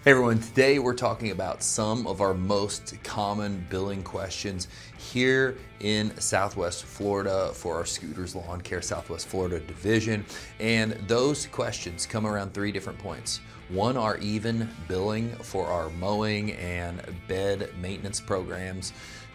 Hey everyone, today we're talking about some of our most common billing questions here in Southwest Florida for our Scooters Lawn Care Southwest Florida division. And those questions come around three different points. One, our even billing for our mowing and bed maintenance programs.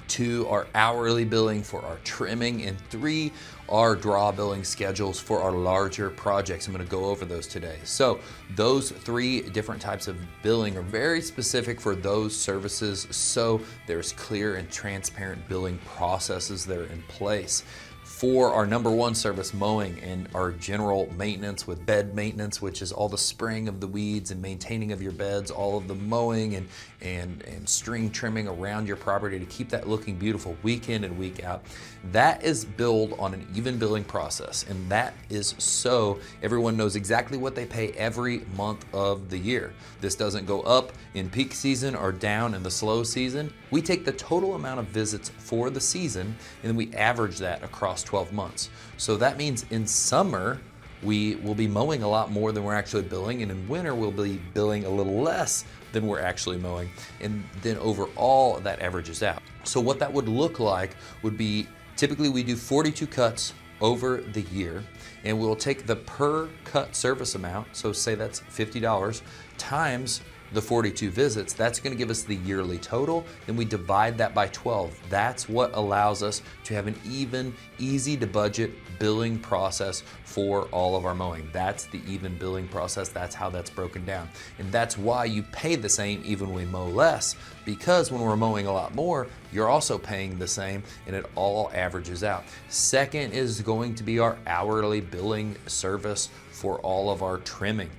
Two, our hourly billing for our trimming. And three, our draw billing schedules for our larger projects. I'm going to go over those today. So those three different types of billing are very specific for those services, so there's clear and transparent billing processes that are in place. For our number one service, mowing, and our general maintenance with bed maintenance, which is all the spraying of the weeds and maintaining of your beds, all of the mowing and string trimming around your property to keep that looking beautiful week in and week out. That is billed on an even billing process, and that is so everyone knows exactly what they pay every month of the year. This doesn't go up in peak season or down in the slow season. We take the total amount of visits for the season and then we average that across 12 months. So that means in summer, we will be mowing a lot more than we're actually billing, and in winter we'll be billing a little less than we're actually mowing, and then overall that averages out. So what that would look like would be, typically we do 42 cuts over the year, and we'll take the per cut service amount, so say that's $50, times the 42 visits. That's going to give us the yearly total, and we divide that by 12. That's what allows us to have an even, easy to budget billing process for all of our mowing. That's the even billing process. That's how that's broken down. And that's why you pay the same even when we mow less, because when we're mowing a lot more, you're also paying the same, and it all averages out. Second is going to be our hourly billing service for all of our trimming.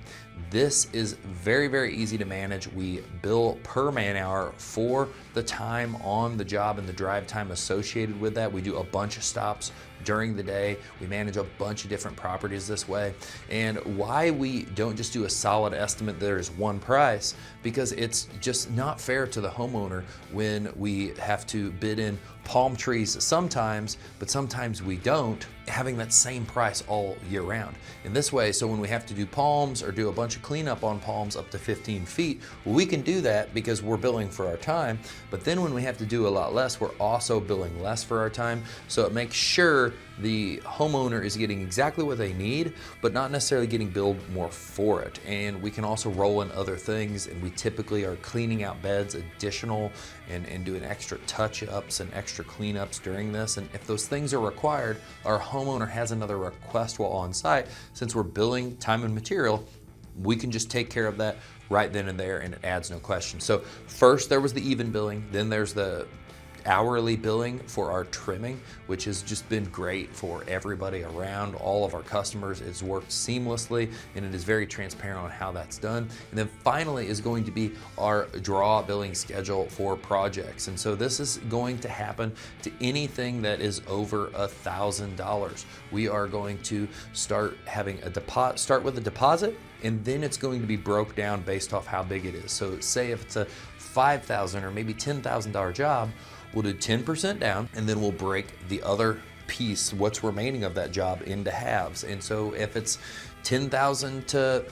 This is very, very easy to manage. We bill per man hour for the time on the job and the drive time associated with that. We do a bunch of stops during the day. We manage a bunch of different properties this way. And why we don't just do a solid estimate, there is one price, because it's just not fair to the homeowner when we have to bid in palm trees sometimes, but sometimes we don't, having that same price all year round. In this way, so when we have to do palms or do a bunch of cleanup on palms up to 15 feet, well, we can do that because we're billing for our time. But then when we have to do a lot less, we're also billing less for our time. So it makes sure the homeowner is getting exactly what they need, but not necessarily getting billed more for it. And we can also roll in other things, and we typically are cleaning out beds additional and doing extra touch-ups and extra cleanups during this. And if those things are required, our homeowner has another request while on site. Since we're billing time and material, we can just take care of that right then and there, and it adds no question. So first there was the even billing, then there's the hourly billing for our trimming, which has just been great for everybody around, all of our customers. It's worked seamlessly, and it is very transparent on how that's done. And then finally is going to be our draw billing schedule for projects. And so this is going to happen to anything that is over $1,000. We are going to start having a deposit, start with a deposit, and then it's going to be broke down based off how big it is. So say if it's a $5,000 or maybe $10,000 job, we'll do 10% down, and then we'll break the other piece, what's remaining of that job, into halves. And so if it's 10,000 to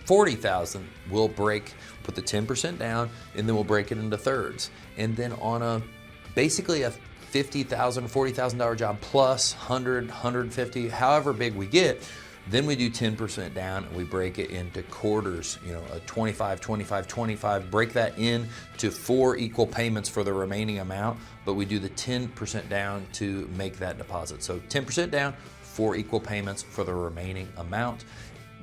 40,000, we'll put the 10% down, and then we'll break it into thirds. And then on basically a $50,000, $40,000 job plus 100, 150, however big we get, then we do 10% down, and we break it into quarters, a 25, 25, 25, break that into 4 equal payments for the remaining amount, but we do the 10% down to make that deposit. So 10% down, 4 equal payments for the remaining amount.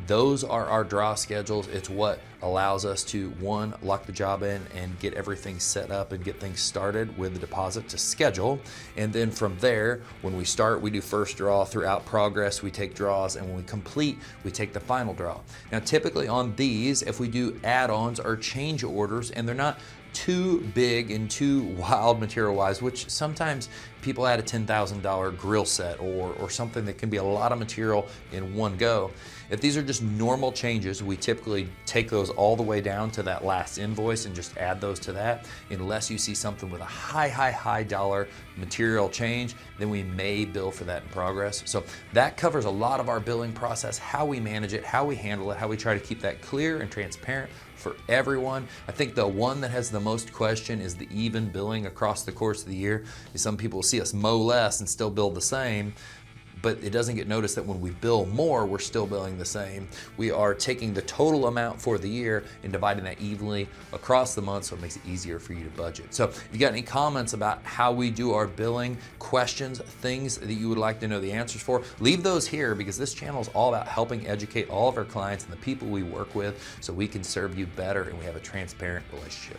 Those are our draw schedules. It's what allows us to, one, lock the job in and get everything set up and get things started with the deposit to schedule. And then from there, when we start, we do first draw. Throughout progress, we take draws, and when we complete, we take the final draw. Now, typically on these, if we do add-ons or change orders, and they're not too big and too wild material-wise, which sometimes people add a $10,000 grill set or something that can be a lot of material in one go. If these are just normal changes, we typically take those all the way down to that last invoice and just add those to that. Unless you see something with a high dollar material change, then we may bill for that in progress. So that covers a lot of our billing process, how we manage it, how we handle it, how we try to keep that clear and transparent for everyone. I think the one that has the most question is the even billing across the course of the year. Some people see us mow less and still bill the same, but it doesn't get noticed that when we bill more, we're still billing the same. We are taking the total amount for the year and dividing that evenly across the month, so it makes it easier for you to budget. So if you got any comments about how we do our billing, questions, things that you would like to know the answers for, leave those here, because this channel is all about helping educate all of our clients and the people we work with so we can serve you better and we have a transparent relationship.